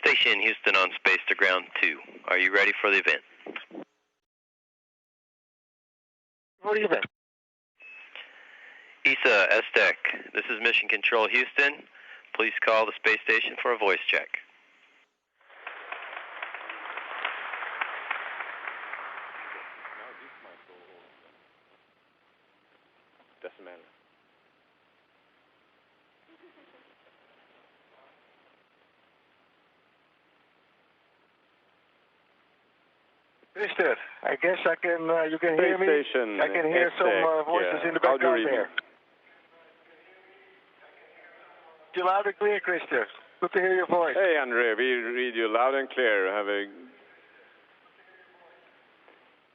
Station Houston on space to ground 2. Are you ready for the event? For the event. ESA, STEC, this is Mission Control Houston. Please call the space station for a voice check. Doesn't matter. Mister, I guess I can. You can hear me. Station, I can hear some voices in the background there. You're loud and clear, Christer. Good to hear your voice. Hey, Andre, we read you loud and clear.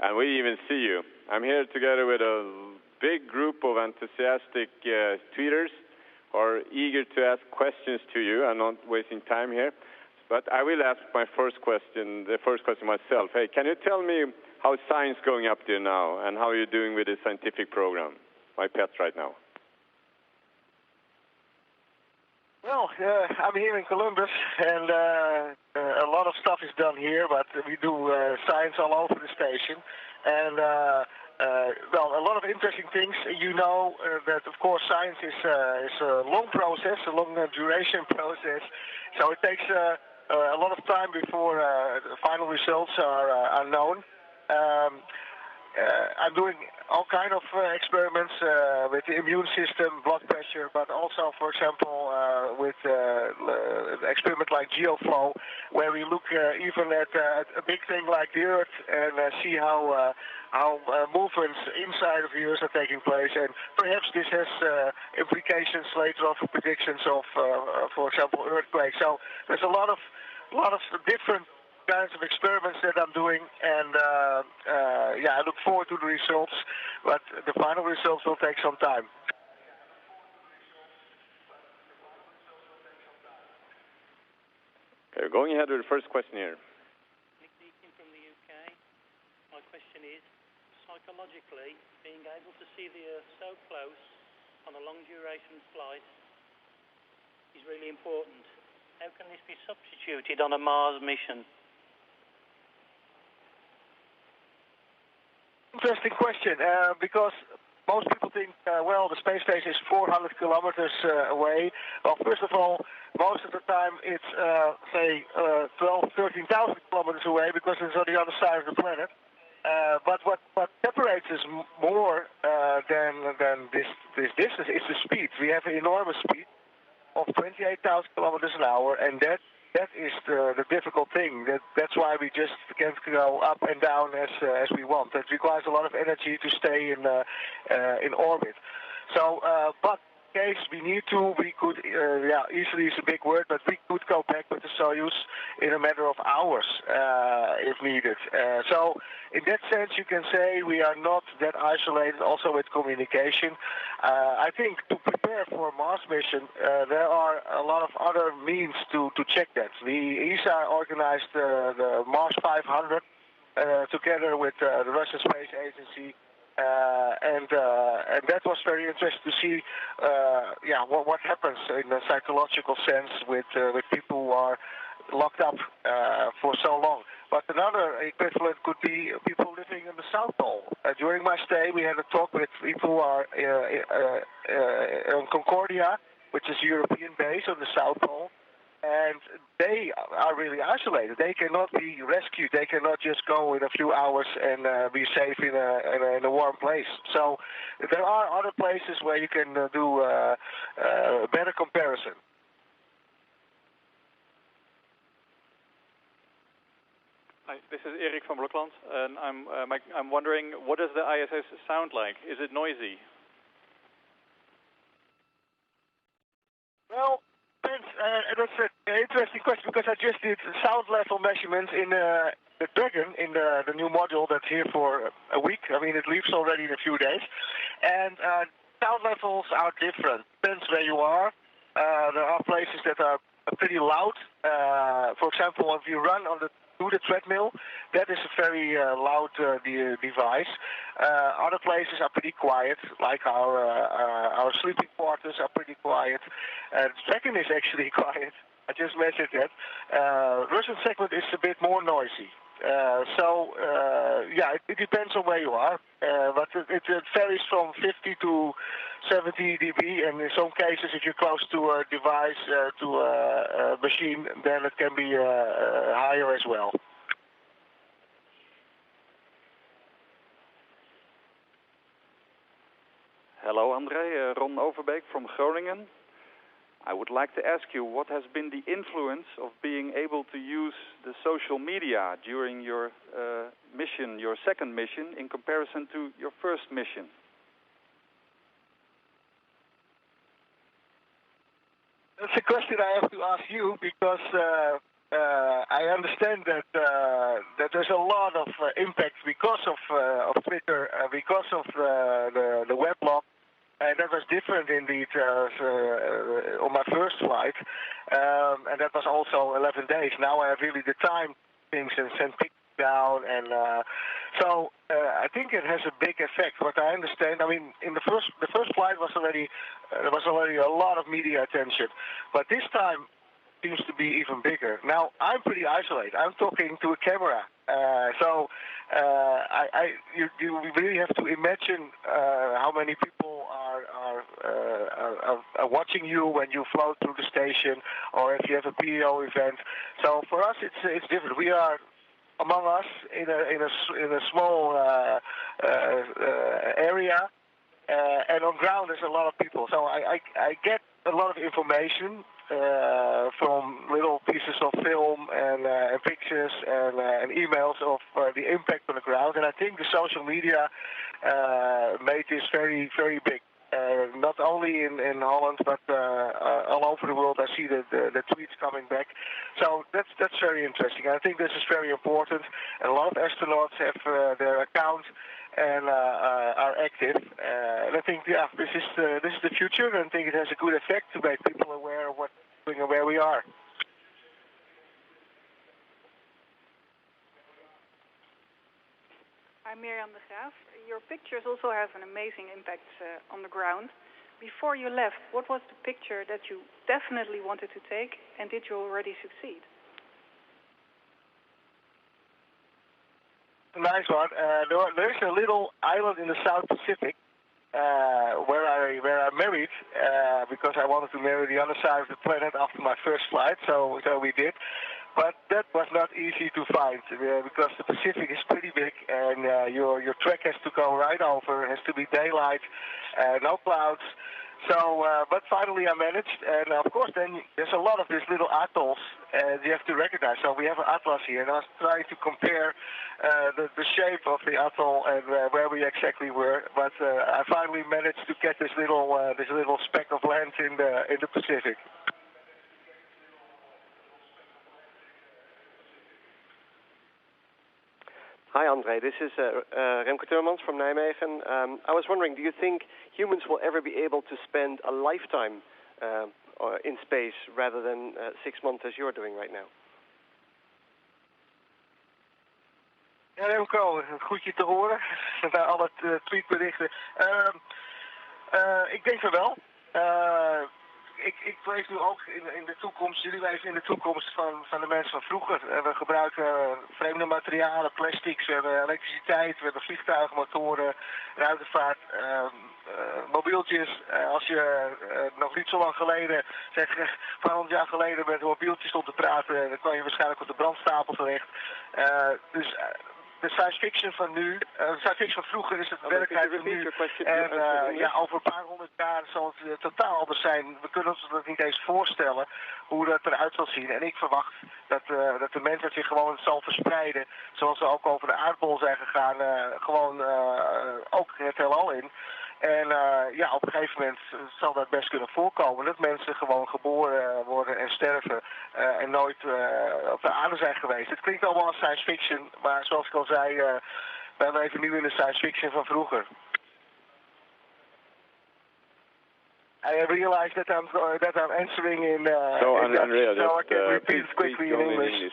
And we even see you. I'm here together with a big group of enthusiastic tweeters who are eager to ask questions to you. I'm not wasting time here. But I will ask the first question myself. Hey, can you tell me how science is going up there now and how you're doing with the scientific program, my pet right now? Well, I'm here in Columbus, and a lot of stuff is done here, but we do science all over the station. And, well, a lot of interesting things. You know that, of course, science is a long process, a long duration process. So it takes a lot of time before the final results are known. I'm doing all kind of experiments with the immune system, blood pressure, but also, for example, with an experiment like geoflow, where we look even at a big thing like the Earth and see how movements inside of the Earth are taking place, and perhaps this has implications later on for predictions of, for example, earthquakes. So there's a lot of different kinds of experiments that I'm doing, and yeah, I look forward to the results, but the final results will take some time. Okay, going ahead with the first question here. Nick Deakin from the UK. My question is, psychologically, being able to see the Earth so close on a long duration flight is really important. How can this be substituted on a Mars mission? Interesting question, because most people think, well, the space station is 400 kilometers away. Well, first of all, most of the time it's, say, 13,000 kilometers away because it's on the other side of the planet. But what separates us more than this distance is the speed. We have an enormous speed of 28,000 kilometers an hour, and that is the difficult thing. That's why we just can't go up and down as we want. It requires a lot of energy to stay in orbit. So, but in case we could, yeah, easily is a big word, but we could go back with the Soyuz in a matter of hours if needed. So, in that sense, you can say we are not that isolated. Also with communication, I think to prepare for a Mars mission, there are a lot of other means to check that. The ESA organized the Mars 500 together with the Russian Space Agency. And that was very interesting to see, yeah, what happens in a psychological sense with people who are locked up for so long. But another equivalent could be people living in the South Pole. During my stay, we had a talk with people who are on Concordia, which is a European base on the South Pole. And they are really isolated. They cannot be rescued. They cannot just go in a few hours and be safe in a warm place. So there are other places where you can do a better comparison. Hi, this is Erik from Brookland, and I'm wondering, what does the ISS sound like? Is it noisy? Well, that's an interesting question, because I just did sound level measurements in the Dragon, in the new module that's here for a week. I mean, it leaves already in a few days. And sound levels are different. Depends where you are. There are places that are pretty loud. For example, if you run through the treadmill, that is a very loud device. Other places are pretty quiet, like our sleeping quarters are pretty quiet. The Dragon is actually quiet. I just mentioned that. Russian segment is a bit more noisy. It depends on where you are, but it varies from 50 to 70 dB, and in some cases, if you're close to a device, to a machine, then it can be higher as well. Hello, André. Ron Overbeek from Groningen. I would like to ask you, what has been the influence of being able to use the social media during your mission, your second mission, in comparison to your first mission? That's a question I have to ask you, because I understand that there's a lot of impact because of Twitter, because of the weblog. And that was different indeed on my first flight, and that was also 11 days. Now I have really the time things and send pictures down, and so I think it has a big effect. What I understand, I mean, in the first flight was already there was already a lot of media attention, but this time seems to be even bigger. Now I'm pretty isolated. I'm talking to a camera, so you really have to imagine how many people are watching you when you float through the station, or if you have a PO event. So for us, it's different. We are among us in a small area, and on ground there's a lot of people. So I get a lot of information from little pieces of film and pictures and emails of the impact on the ground. And I think the social media made this very, very big. Not only in Holland, but all over the world. I see the tweets coming back. So that's very interesting. I think this is very important. And a lot of astronauts have their account and are active. And I think, this is the future, and I think it has a good effect to make people aware of what's doing and where we are. I'm Mirjam de Graaf. Your pictures also have an amazing impact on the ground. Before you left, what was the picture that you definitely wanted to take, and did you already succeed? Nice one. There is a little island in the South Pacific where I married because I wanted to marry the other side of the planet after my first flight. So we did. But that was not easy to find because the Pacific is pretty big, and your track has to go right over. It has to be daylight, no clouds. So, but finally I managed, and of course then there's a lot of these little atolls you have to recognize. So we have an atlas here, and I was trying to compare the shape of the atoll and where we exactly were. But I finally managed to get this little speck of land in the Pacific. Hi, André. This is Remco Turmans from Nijmegen. I was wondering, do you think humans will ever be able to spend a lifetime in space rather than 6 months as you're doing right now? Ja, Remco, goed je te horen. Na alle tweetberichten. Ik denk van wel. Ik leef nu ook in de toekomst, jullie leven in de toekomst van de mensen van vroeger. We gebruiken vreemde materialen, plastics, we hebben elektriciteit, we hebben vliegtuigmotoren, ruimtevaart, mobieltjes. Als je nog niet zo lang geleden, zeg een paar 100 jaar geleden met mobieltjes stond te praten, dan kwam je waarschijnlijk op de brandstapel terecht. Dus de science fiction van nu, de science fiction van vroeger is het de werkelijkheid van nu. En over een paar 100 jaar zal het totaal anders zijn. We kunnen ons dat niet eens voorstellen hoe dat eruit zal zien. En ik verwacht dat de mensheid zich gewoon zal verspreiden, zoals we ook over de aardbol zijn gegaan, gewoon ook het heelal in. En op een gegeven moment zal dat best kunnen voorkomen. Dat mensen gewoon geboren worden en sterven en nooit op de aarde zijn geweest. Het klinkt allemaal als science fiction, maar zoals ik al zei, wij leven nu in de science fiction van vroeger. I realize that I'm answering in Andrea, so I can repeat it quickly in English.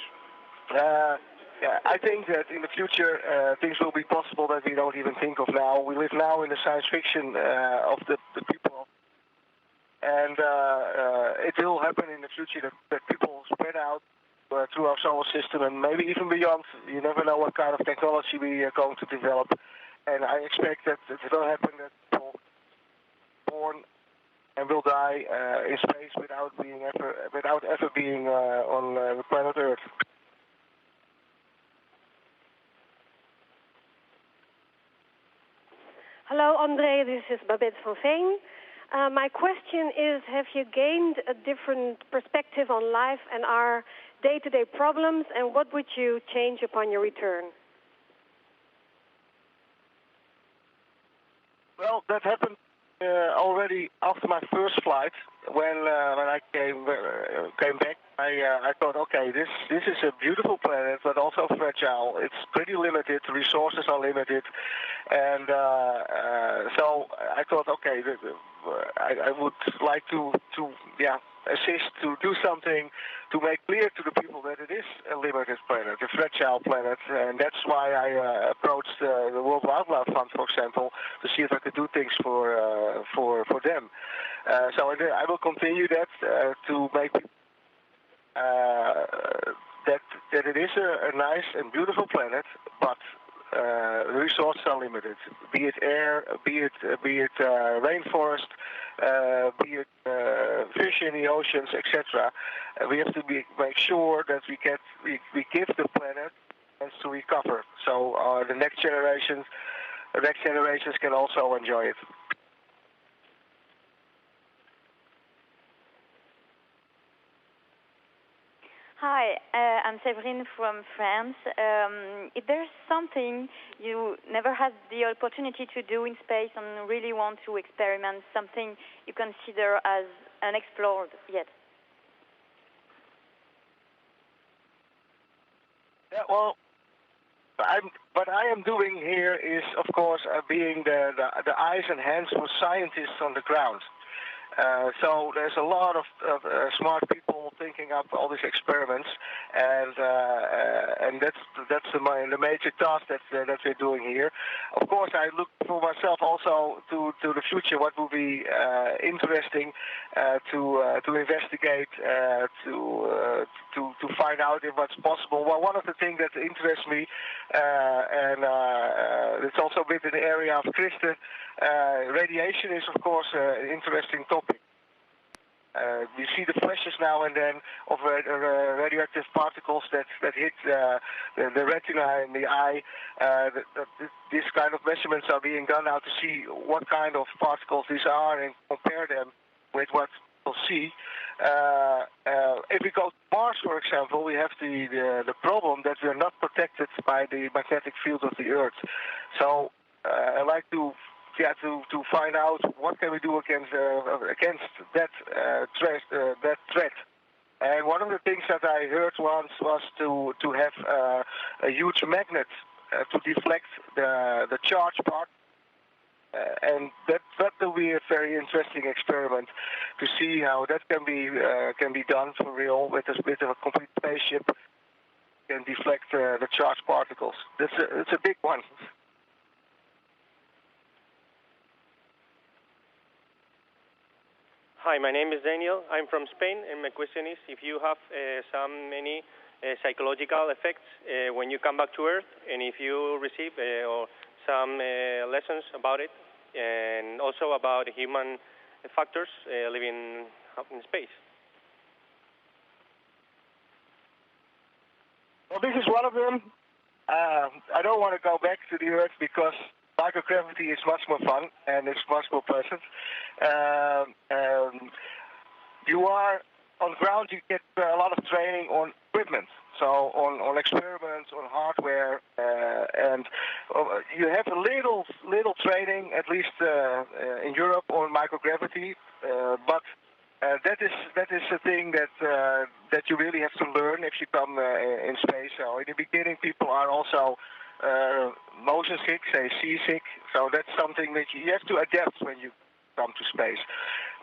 I think that in the future things will be possible that we don't even think of now. We live now in the science fiction of the people. and it will happen in the future that people spread out through our solar system and maybe even beyond. You never know what kind of technology we are going to develop, and I expect that it will happen that people born and will die in space without ever being on the planet Earth. Hello, André. This is Babette van Veen. My question is, have you gained a different perspective on life and our day-to-day problems, and what would you change upon your return? Well, that happened already after my first flight. When I came back, I thought, okay, this is a beautiful planet, but also fragile. It's pretty limited. The resources are limited, and so I thought, okay, I would like to assist to do something to make clear to the people that it is a limited planet, a fragile planet, and that's why I approached the World Wildlife Fund, for example, to see if I could do things for them. So I will continue that to make that it is a nice and beautiful planet, but the resources are limited. Be it air, be it rainforest, be it fish in the oceans, etc. We have to make sure that we give the planet a chance to recover, so the next generations can also enjoy it. Hi, I'm Séverine from France. If there's something you never had the opportunity to do in space and really want to experiment, something you consider as unexplored yet? Yeah, well, what I am doing here is, of course, being the eyes and hands for scientists on the ground. So there's a lot of smart people thinking up all these experiments, and that's the major task that we're doing here. Of course, I look for myself also to the future. What will be interesting to investigate, to find out if what's possible. Well, one of the things that interests me, and it's also a bit in the area of Christen, radiation is, of course, an interesting topic. We see the flashes now and then of radioactive particles that hit the retina in the eye. These kind of measurements are being done now to see what kind of particles these are and compare them with what we'll see. If we go to Mars, for example, we have the problem that we are not protected by the magnetic field of the Earth. So I like to find out what can we do against that threat. And one of the things that I heard once was to have a huge magnet to deflect the charge part. And that will be a very interesting experiment to see how that can be done for real with a complete spaceship can deflect the charged particles. It's a big one. Hi, my name is Daniel. I'm from Spain, and my question is if you have any psychological effects when you come back to Earth, and if you receive some lessons about it, and also about human factors living in space. Well, this is one of them. I don't want to go back to the Earth because microgravity is much more fun and it's much more pleasant. You are on ground, you get a lot of training on equipment, so on experiments, on hardware, and you have a little training, at least in Europe, on microgravity, but that is a thing that you really have to learn if you come in space. So in the beginning, people are also motion sick, say seasick, so that's something that you have to adapt when you come to space.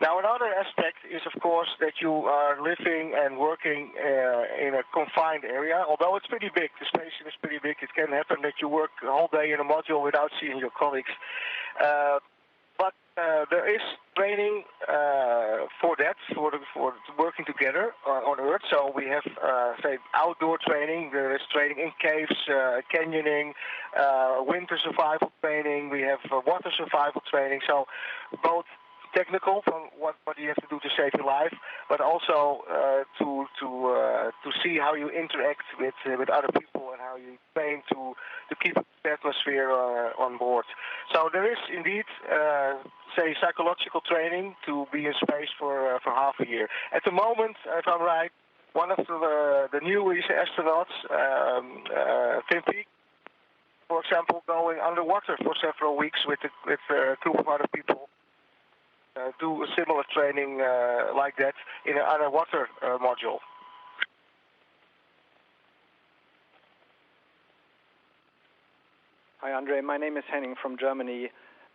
Now, another aspect is, of course, that you are living and working in a confined area. Although it's pretty big, the station is pretty big, it can happen that you work a whole day in a module without seeing your colleagues. But there is training for that, for working together on Earth. So we have, say, outdoor training. There is training in caves, canyoning, winter survival training. We have water survival training. So both technical, from what you have to do to save your life, but also to see how you interact with other people and how you train to keep the atmosphere on board. So there is indeed, say, psychological training to be in space for half a year. At the moment, if I'm right, one of the new astronauts, Tim Peake, for example, going underwater for several weeks with a group of other people. Do a similar training like that in an underwater module. Hi, Andre. My name is Henning from Germany.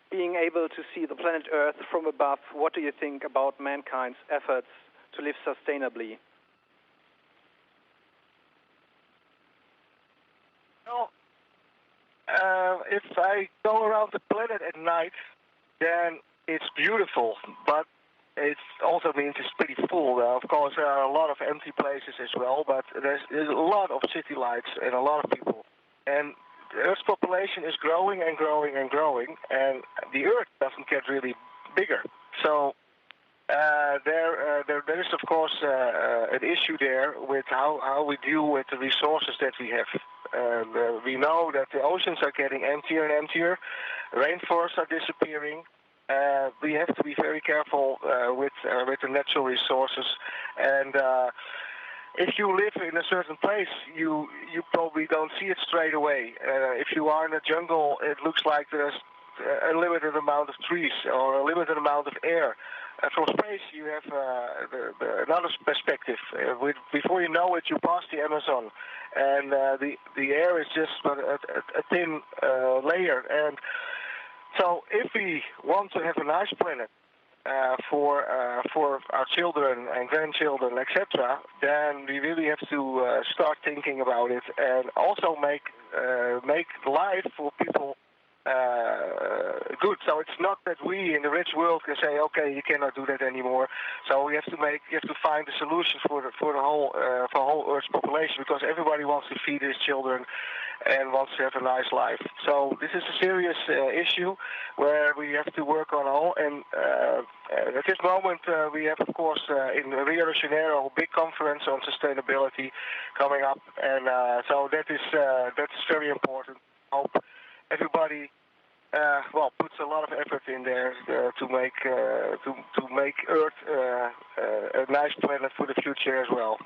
Being able to see the planet Earth from above, what do you think about mankind's efforts to live sustainably? Well, if I go around the planet at night, then it's beautiful, but it also means it's pretty full. Of course, there are a lot of empty places as well, but there's a lot of city lights and a lot of people. And the Earth's population is growing and growing and growing, and the Earth doesn't get really bigger. So there is, of course, an issue there with how we deal with the resources that we have. We know that the oceans are getting emptier and emptier, rainforests are disappearing. We have to be very careful with the natural resources, and if you live in a certain place, you probably don't see it straight away. If you are in a jungle, it looks like there's a limited amount of trees or a limited amount of air. From space, you have another perspective. Before you know it, you pass the Amazon, and the air is just a thin layer. And so if we want to have a nice planet for our children and grandchildren, etc., then we really have to start thinking about it and also make life for people good. So it's not that we in the rich world can say, okay, you cannot do that anymore. So you have to find a solution for the whole Earth's population, because everybody wants to feed his children and wants to have a nice life. So this is a serious issue where we have to work on all. And at this moment, we have, of course, in Rio de Janeiro, a big conference on sustainability coming up, and so that's very important. I hope everybody puts a lot of effort in there to make Earth a nice planet for the future as well.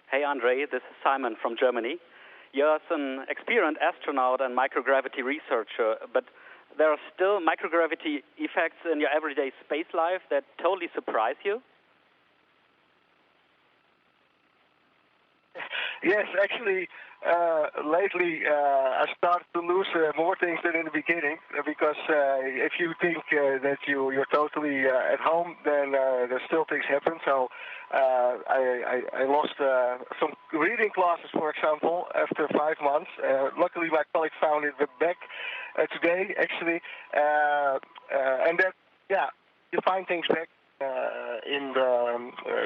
Hey Andre, this is Simon from Germany. You're an experienced astronaut and microgravity researcher, but there are still microgravity effects in your everyday space life that totally surprise you? Yes, actually, lately I started to lose more things than in the beginning, because if you think that you're totally at home, then there still things happen. So I lost some reading classes, for example, after 5 months. Luckily, my colleague found it back today, actually, and that, you find things back.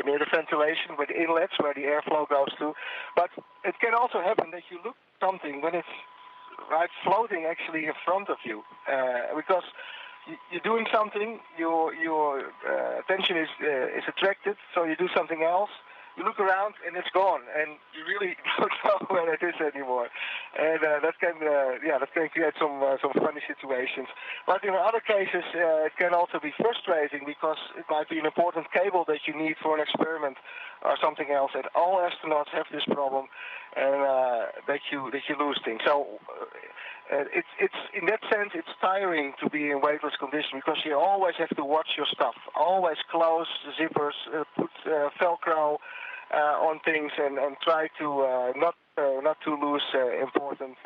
Near the ventilation, with the inlets where the airflow goes to. But it can also happen that you look at something when it's floating actually in front of you, because you're doing something, your attention is attracted, so you do something else. You look around and it's gone, and you really don't know where it is anymore, and that can create some funny situations. But in other cases, it can also be frustrating, because it might be an important cable that you need for an experiment or something else. And all astronauts have this problem, and that you lose things. So it's in that sense, it's tiring to be in weightless condition, because you always have to watch your stuff, always close zippers, put Velcro on things, and try to not to lose important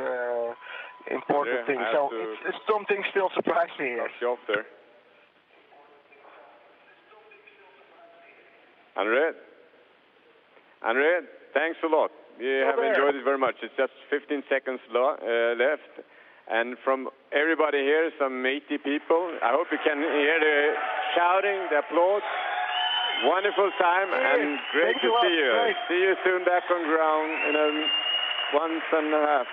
things. So it's some things still surprise me. Yes. There. Andre, thanks a lot. We have enjoyed it very much. It's just 15 seconds left. And from everybody here, some 80 people, I hope you can hear the shouting, the applause. Wonderful time and great to see you. Great. See you soon back on ground in a once and a half.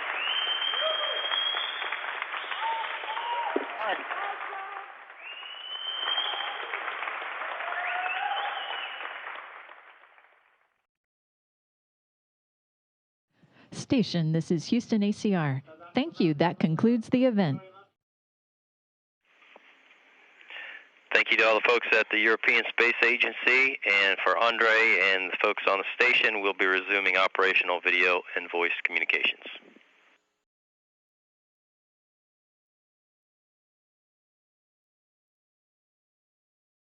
Station, this is Houston ACR. Thank you. That concludes the event. Thank you to all the folks at the European Space Agency, and for Andre and the folks on the station, we'll be resuming operational video and voice communications.